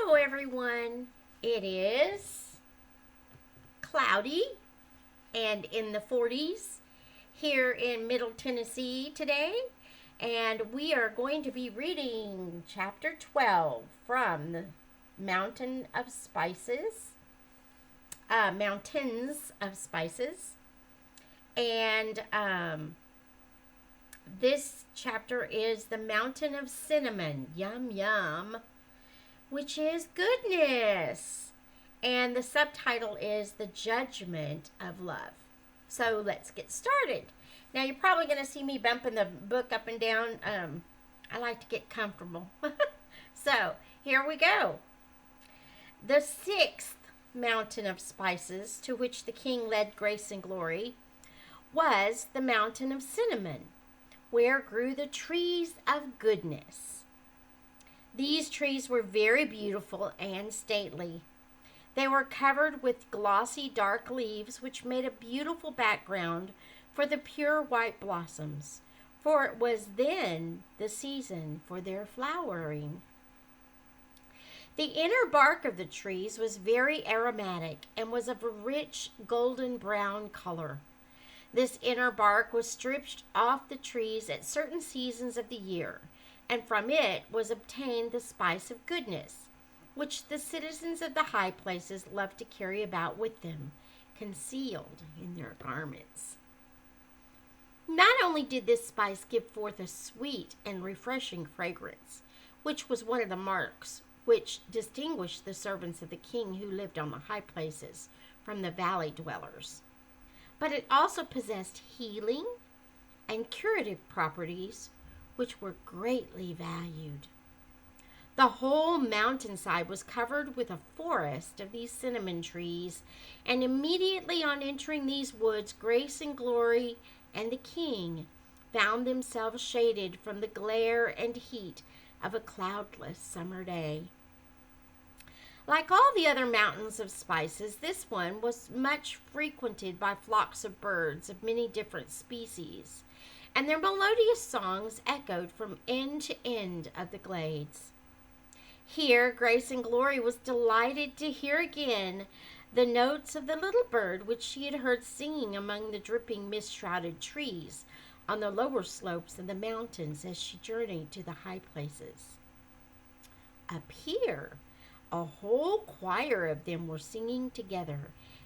Hello, everyone. It is cloudy and in the 40s here in Middle Tennessee today, and we are going to be reading chapter 12 from the Mountain of Spices, Mountains of Spices, and this chapter is the Mountain of Cinnamon. Yum, yum. Which is goodness. And the subtitle is The Judgment of Love. So let's get started. Now, you're probably going to see me bumping the book up and down. I like to get comfortable. So here we go. The sixth mountain of spices to which the king led Grace and Glory was the mountain of cinnamon, where grew the trees of goodness. These trees were very beautiful and stately. They were covered with glossy dark leaves, which made a beautiful background for the pure white blossoms, for it was then the season for their flowering. The inner bark of the trees was very aromatic and was of a rich golden brown color. This inner bark was stripped off the trees at certain seasons of the year, and from it was obtained the spice of goodness, which the citizens of the high places loved to carry about with them, concealed in their garments. Not only did this spice give forth a sweet and refreshing fragrance, which was one of the marks which distinguished the servants of the king who lived on the high places from the valley dwellers, but it also possessed healing and curative properties which were greatly valued. The whole mountainside was covered with a forest of these cinnamon trees, and immediately on entering these woods, Grace and Glory and the king found themselves shaded from the glare and heat of a cloudless summer day. Like all the other mountains of spices, this one was much frequented by flocks of birds of many different species, and their melodious songs echoed from end to end of the glades. Here, Grace and Glory was delighted to hear again the notes of the little bird which she had heard singing among the dripping, mist-shrouded trees on the lower slopes of the mountains as she journeyed to the high places. Up here, a whole choir of them were singing together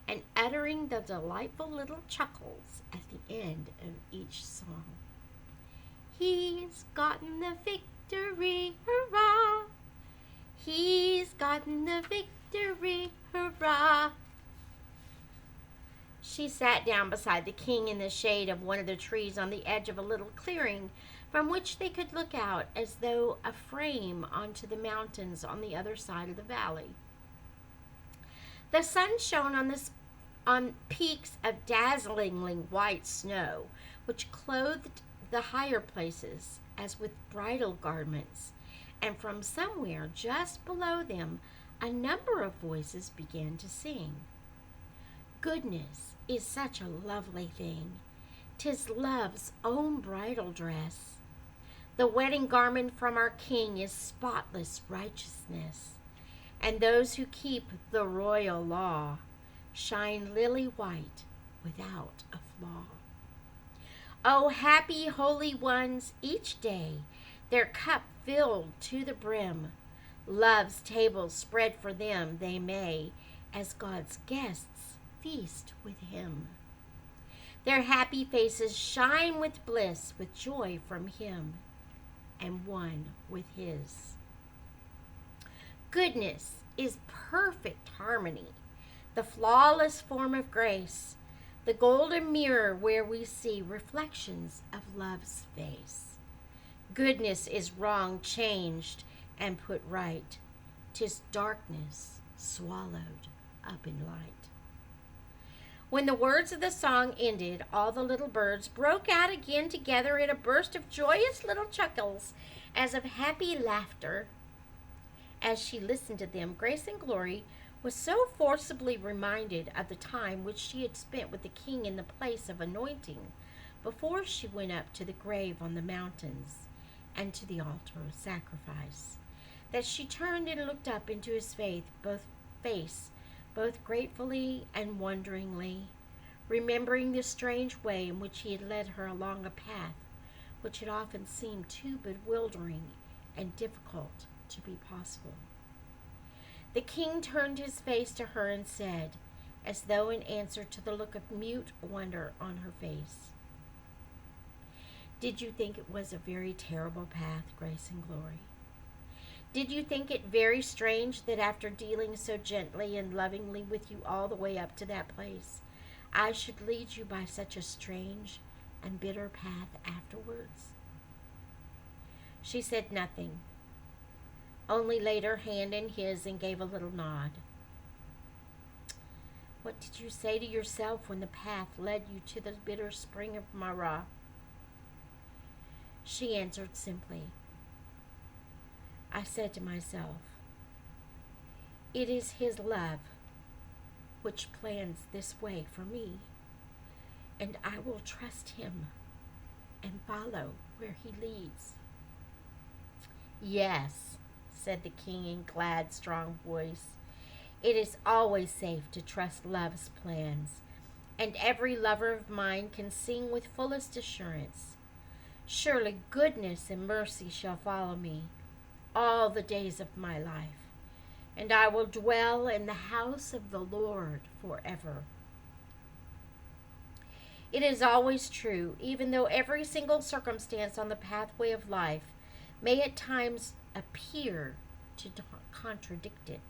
and uttering the delightful little chuckles at the end of each song. He's gotten the victory, hurrah! He's gotten the victory, hurrah! She sat down beside the king in the shade of one of the trees on the edge of a little clearing from which they could look out as though a frame onto the mountains on the other side of the valley. The sun shone on peaks of dazzlingly white snow, which clothed the higher places as with bridal garments, and from somewhere just below them a number of voices began to sing. Goodness is such a lovely thing. 'Tis love's own bridal dress. The wedding garment from our king is spotless righteousness, and those who keep the royal law shine lily white without a flaw. O happy holy ones, each day their cup filled to the brim, love's table spread for them they may, as God's guests, feast with him. Their happy faces shine with bliss, with joy from him, and one with his. Goodness is perfect harmony, the flawless form of grace, the golden mirror where we see reflections of love's face. Goodness is wrong changed and put right, 'tis darkness swallowed up in light. When the words of the song ended, all the little birds broke out again together in a burst of joyous little chuckles, as of happy laughter. As she listened to them, Grace and Glory was so forcibly reminded of the time which she had spent with the king in the place of anointing before she went up to the grave on the mountains and to the altar of sacrifice, that she turned and looked up into his face, both gratefully and wonderingly, remembering the strange way in which he had led her along a path which had often seemed too bewildering and difficult to be possible. The king turned his face to her and said, as though in answer to the look of mute wonder on her face, "Did you think it was a very terrible path, Grace and Glory? Did you think it very strange that after dealing so gently and lovingly with you all the way up to that place, I should lead you by such a strange and bitter path afterwards?" She said nothing, only laid her hand in his and gave a little nod. "What did you say to yourself when the path led you to the bitter spring of Marah?" She answered simply, "I said to myself, it is his love which plans this way for me, and I will trust him and follow where he leads." "Yes," said the king in glad, strong voice, "it is always safe to trust love's plans, and every lover of mine can sing with fullest assurance, 'Surely goodness and mercy shall follow me all the days of my life, and I will dwell in the house of the Lord forever.'" It is always true, even though every single circumstance on the pathway of life may at times appear to contradict it.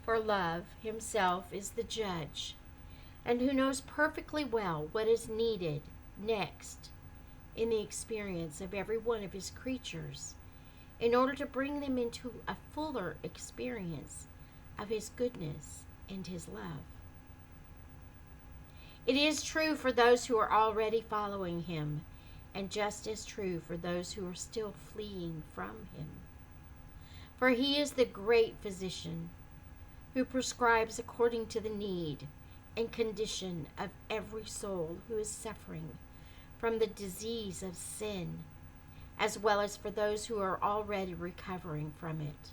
For love himself is the judge, and who knows perfectly well what is needed next in the experience of every one of his creatures in order to bring them into a fuller experience of his goodness and his love. It is true for those who are already following him, and just as true for those who are still fleeing from him. For he is the great physician who prescribes according to the need and condition of every soul who is suffering from the disease of sin, as well as for those who are already recovering from it.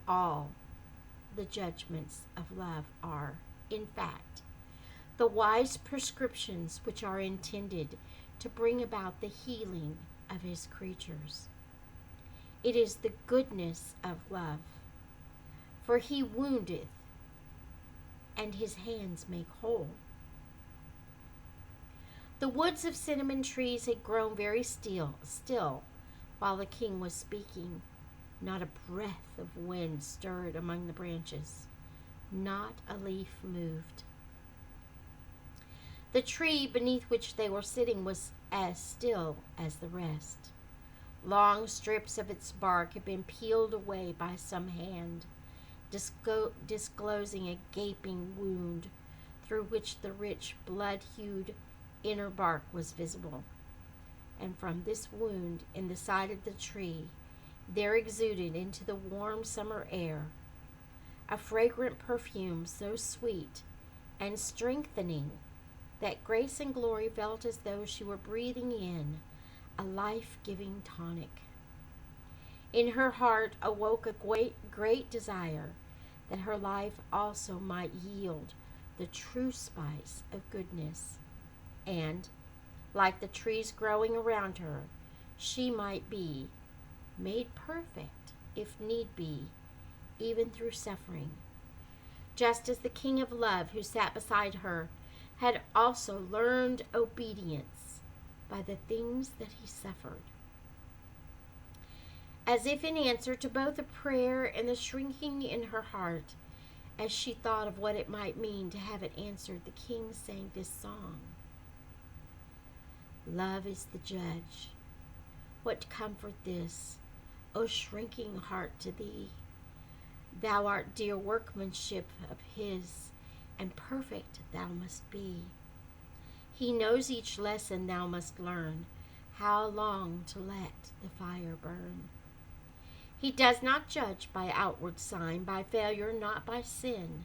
All the judgments of love are, in fact, the wise prescriptions which are intended to bring about the healing of his creatures. It is the goodness of love, for he woundeth, and his hands make whole. The woods of cinnamon trees had grown very still while the king was speaking. Not a breath of wind stirred among the branches. Not a leaf moved. The tree beneath which they were sitting was as still as the rest. Long strips of its bark had been peeled away by some hand, disclosing a gaping wound through which the rich blood-hued inner bark was visible. And from this wound in the side of the tree there exuded into the warm summer air a fragrant perfume so sweet and strengthening that Grace and Glory felt as though she were breathing in a life-giving tonic. In her heart awoke a great desire that her life also might yield the true spice of goodness, and, like the trees growing around her, she might be made perfect, if need be, even through suffering, just as the King of Love who sat beside her had also learned obedience by the things that he suffered. As if in answer to both the prayer and the shrinking in her heart, as she thought of what it might mean to have it answered, the king sang this song. "Love is the judge. What comfort this, O shrinking heart, to thee? Thou art dear workmanship of his, and perfect thou must be. He knows each lesson thou must learn, how long to let the fire burn. He does not judge by outward sign, by failure, not by sin.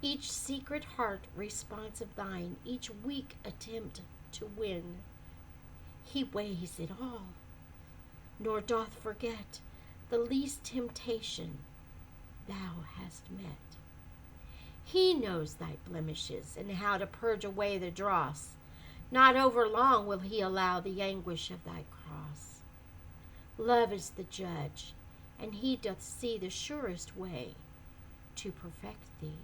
Each secret heart response of thine, each weak attempt to win, he weighs it all, nor doth forget the least temptation thou hast met. He knows thy blemishes, and how to purge away the dross. Not over long will he allow the anguish of thy cross. Love is the judge, and he doth see the surest way to perfect thee.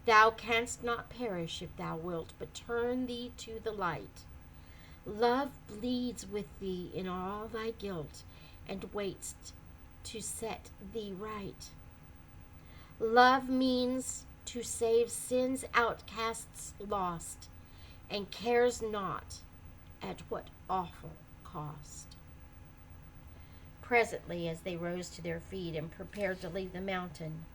Thou canst not perish if thou wilt but turn thee to the light. Love bleeds with thee in all thy guilt, and waits to set thee right. Love means to save sin's outcasts lost, and cares not at what awful cost. Presently, as they rose to their feet and prepared to leave the mountain,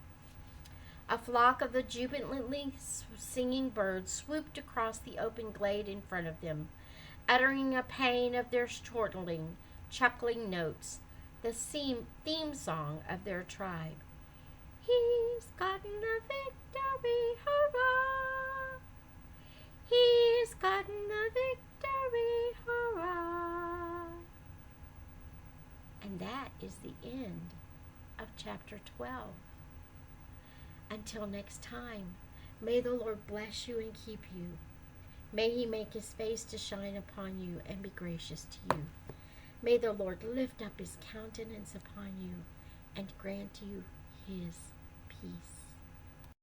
a flock of the jubilantly singing birds swooped across the open glade in front of them, uttering a paean of their chortling, chuckling notes, the theme song of their tribe. He's gotten the victory, hurrah! He's gotten the victory, hurrah! And that is the end of chapter 12. Until next time, may the Lord bless you and keep you. May he make his face to shine upon you and be gracious to you. May the Lord lift up his countenance upon you and grant you his peace.